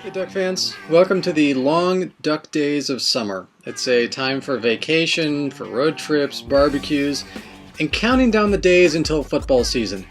Hey Duck fans, welcome to the long duck days of summer. It's a time for vacation, for road trips, barbecues, and counting down the days until football season.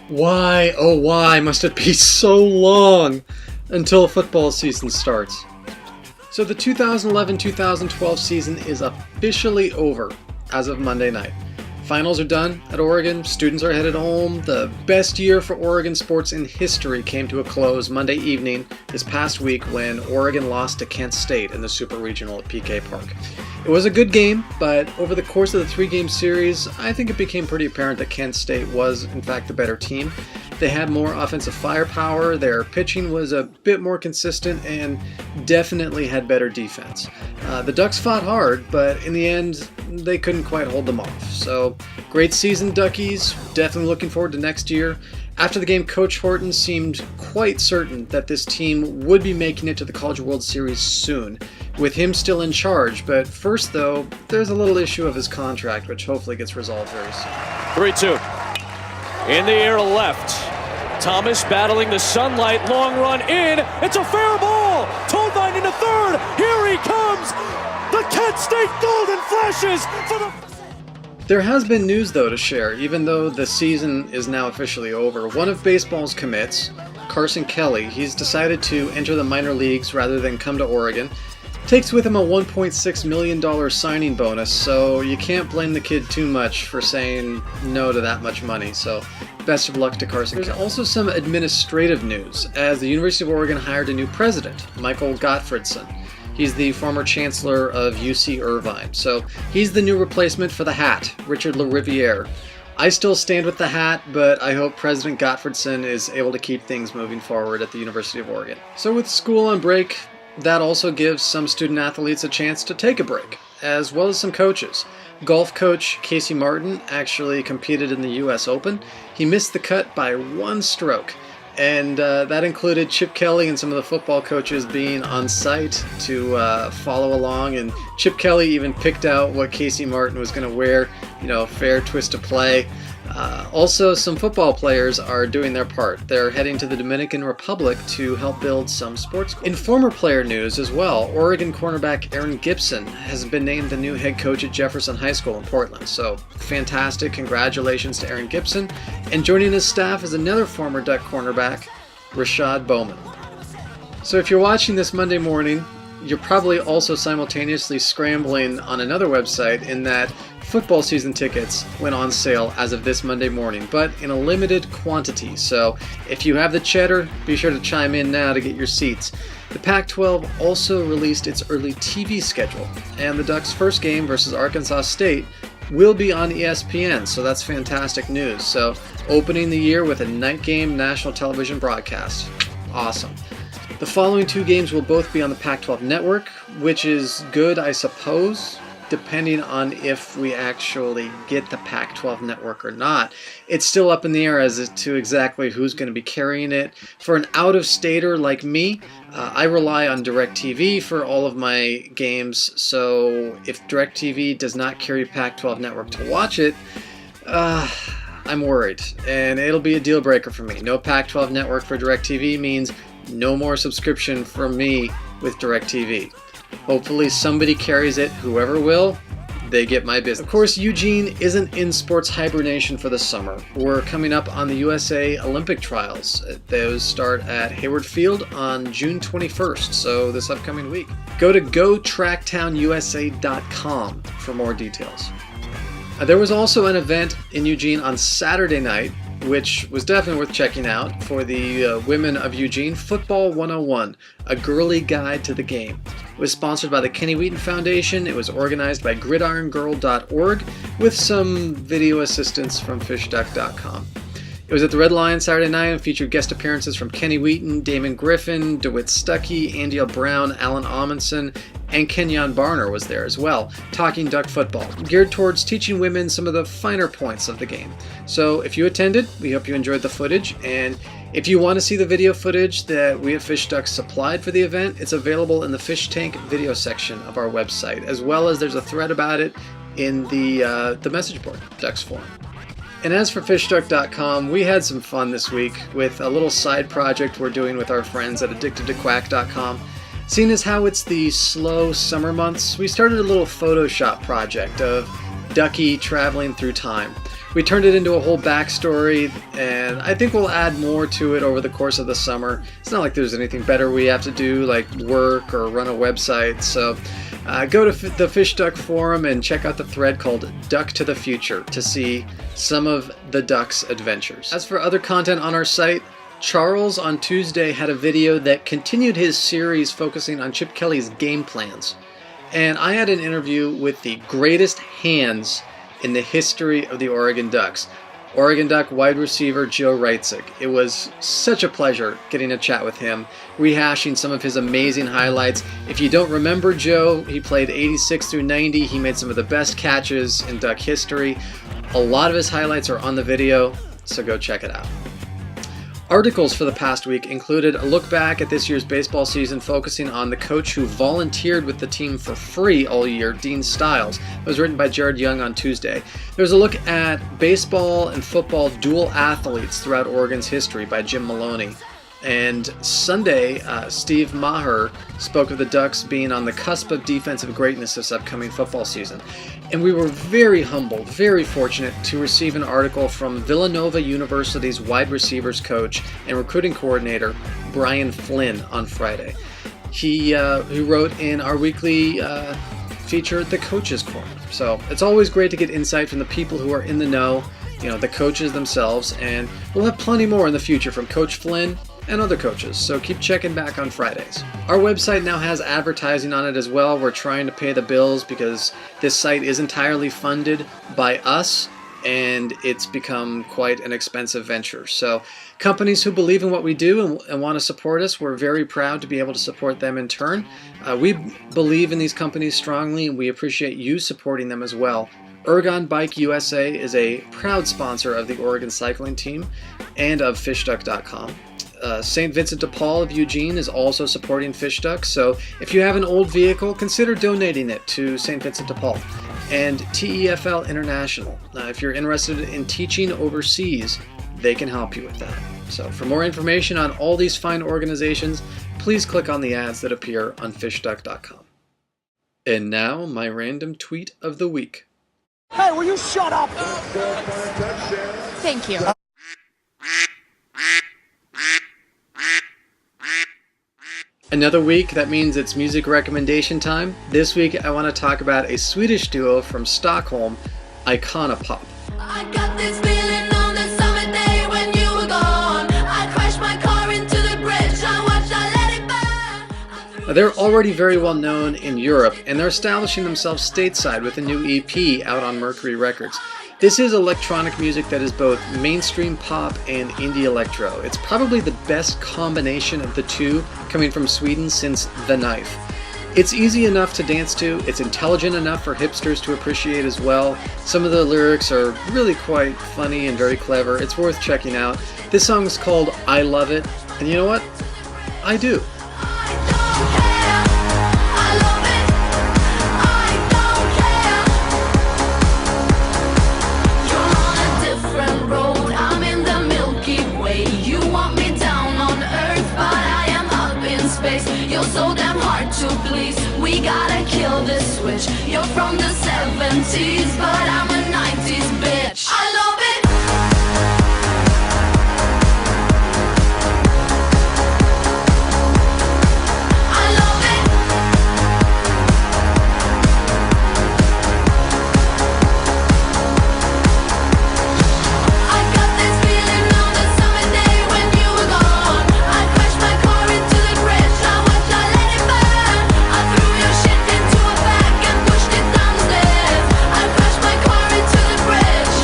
Why, oh why must it be so long until football season starts? So the 2011-2012 season is officially over as of Monday night. Finals are done at Oregon, students are headed home. The best year for Oregon sports in history came to a close Monday evening this past week when Oregon lost to Kent State in the Super Regional at PK Park. It was a good game, but over the course of the three-game series, I think it became pretty apparent that Kent State was, in fact, the better team. They had more offensive firepower, their pitching was a bit more consistent, and definitely had better defense. The Ducks fought hard, but in the end, they couldn't quite hold them off. So, great season, Duckies. Definitely looking forward to next year. After the game, Coach Horton seemed quite certain that this team would be making it to the College World Series soon, with him still in charge. But first, though, there's a little issue of his contract, which hopefully gets resolved very soon. 3-2. In the air left. Thomas battling the sunlight. Long run in. It's a fair ball. Toadvine into third. Here he comes. The Kent State Golden flashes for the... There has been news, though, to share, even though the season is now officially over. One of baseball's commits, Carson Kelly, he's decided to enter the minor leagues rather than come to Oregon. Takes with him a $1.6 million signing bonus, so you can't blame the kid too much for saying no to that much money. So best of luck to Carson. There's also some administrative news, as the University of Oregon hired a new president, Michael Gottfredson. He's the former chancellor of UC Irvine, so he's the new replacement for the Hat, Richard LaRiviere. I still stand with the Hat, but I hope President Gottfredson is able to keep things moving forward at the University of Oregon. So with school on break, that also gives some student athletes a chance to take a break, as well as some coaches. Golf coach Casey Martin actually competed in the US Open. He missed the cut by one stroke. And that included Chip Kelly and some of the football coaches being on site to follow along. And Chip Kelly even picked out what Casey Martin was going to wear, fair twist of play. Also, some football players are doing their part. They're heading to the Dominican Republic to help build some sports. In former player news as well, Oregon cornerback Aaron Gibson has been named the new head coach at Jefferson High School in Portland. So, fantastic. Congratulations to Aaron Gibson. And joining his staff is another former Duck cornerback, Rashad Bowman. So if you're watching this Monday morning, you're probably also simultaneously scrambling on another website in that football season tickets went on sale as of this Monday morning, but in a limited quantity. So if you have the cheddar, be sure to chime in now to get your seats. The Pac-12 also released its early TV schedule, and the Ducks' first game versus Arkansas State will be on ESPN, so that's fantastic news. So opening the year with a night game national television broadcast. Awesome. The following two games will both be on the Pac-12 network, which is good, I suppose, depending on if we actually get the Pac-12 network or not. It's still up in the air as to exactly who's going to be carrying it. For an out-of-stater like me, I rely on DirecTV for all of my games, so if DirecTV does not carry Pac-12 network to watch it, I'm worried, and it'll be a deal breaker for me. No Pac-12 network for DirecTV means no more subscription from me with DirecTV. Hopefully somebody carries it, whoever will, they get my business. Of course, Eugene isn't in sports hibernation for the summer. We're coming up on the USA Olympic trials. Those start at Hayward Field on June 21st, so this upcoming week. Go to GoTrackTownUSA.com for more details. There was also an event in Eugene on Saturday night, which was definitely worth checking out, for the Women of Eugene Football 101, a girly guide to the game. It was sponsored by the Kenny Wheaton Foundation. It was organized by gridirongirl.org with some video assistance from FishDuck.com. It was at the Red Lion Saturday night and featured guest appearances from Kenny Wheaton, Damon Griffin, DeWitt Stuckey, Andy Brown, Alan Amundsen, and Kenyon Barner was there as well, talking Duck football, geared towards teaching women some of the finer points of the game. So if you attended, we hope you enjoyed the footage, and if you want to see the video footage that we at FishDuck supplied for the event, it's available in the Fish Tank video section of our website, as well as there's a thread about it in the message board, Ducks Forum. And as for FishDuck.com, we had some fun this week with a little side project we're doing with our friends at AddictedToQuack.com. Seeing as how it's the slow summer months, we started a little Photoshop project of Ducky traveling through time. We turned it into a whole backstory, and I think we'll add more to it over the course of the summer. It's not like there's anything better we have to do, like work or run a website, so go to the FishDuck forum and check out the thread called Duck to the Future to see some of the Duck's adventures. As for other content on our site, Charles on Tuesday had a video that continued his series focusing on Chip Kelly's game plans. And I had an interview with the greatest hands in the history of the Oregon Ducks, Oregon Duck wide receiver Joe Reitzik. It was such a pleasure getting a chat with him, rehashing some of his amazing highlights. If you don't remember Joe, he played 86 through 90. He made some of the best catches in Duck history. A lot of his highlights are on the video, so go check it out. Articles for the past week included a look back at this year's baseball season focusing on the coach who volunteered with the team for free all year, Dean Stiles. It was written by Jared Young on Tuesday. There was a look at baseball and football dual athletes throughout Oregon's history by Jim Maloney. And Sunday, Steve Maher spoke of the Ducks being on the cusp of defensive greatness this upcoming football season. And we were very humbled, very fortunate to receive an article from Villanova University's wide receivers coach and recruiting coordinator, Brian Flynn, on Friday. He wrote in our weekly feature, The Coach's Corner. So it's always great to get insight from the people who are in the know, the coaches themselves, and we'll have plenty more in the future from Coach Flynn and other coaches, so keep checking back on Fridays. Our website now has advertising on it as well. We're trying to pay the bills because this site is entirely funded by us, and it's become quite an expensive venture. So companies who believe in what we do and want to support us, we're very proud to be able to support them in turn. We believe in these companies strongly, and we appreciate you supporting them as well. Ergon Bike USA is a proud sponsor of the Oregon cycling team and of FishDuck.com. St. Vincent de Paul of Eugene is also supporting FishDuck, so if you have an old vehicle, consider donating it to St. Vincent de Paul. And TEFL International, if you're interested in teaching overseas, they can help you with that. So for more information on all these fine organizations, please click on the ads that appear on FishDuck.com. And now, my random tweet of the week. Hey, will you shut up? Thank you. Another week, that means it's music recommendation time. This week I want to talk about a Swedish duo from Stockholm, Icona Pop. I got this feeling on the summer day when you were gone. I crashed my car into the bridge. I watched, I let it burn. Now, they're already very well known in Europe, and they're establishing themselves stateside with a new EP out on Mercury Records. This is electronic music that is both mainstream pop and indie electro. It's probably the best combination of the two coming from Sweden since The Knife. It's easy enough to dance to, it's intelligent enough for hipsters to appreciate as well. Some of the lyrics are really quite funny and very clever. It's worth checking out. This song is called I Love It, and you know what? I do. You're so damn hard to please. We gotta kill this switch. You're from the 70s, but I'm a 90s bitch. I love it. I love it. I got this feeling on the summer day when you were gone. I crashed my car into the bridge. I watched, I let it burn. I threw your shit into a bag and pushed it downstairs. I crashed my car into the bridge.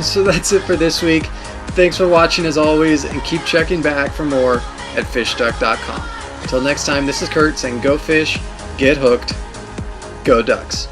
So that's it for this week. Thanks for watching as always, and keep checking back for more at FishDuck.com. Until next time, this is Kurt saying go fish, get hooked, go ducks.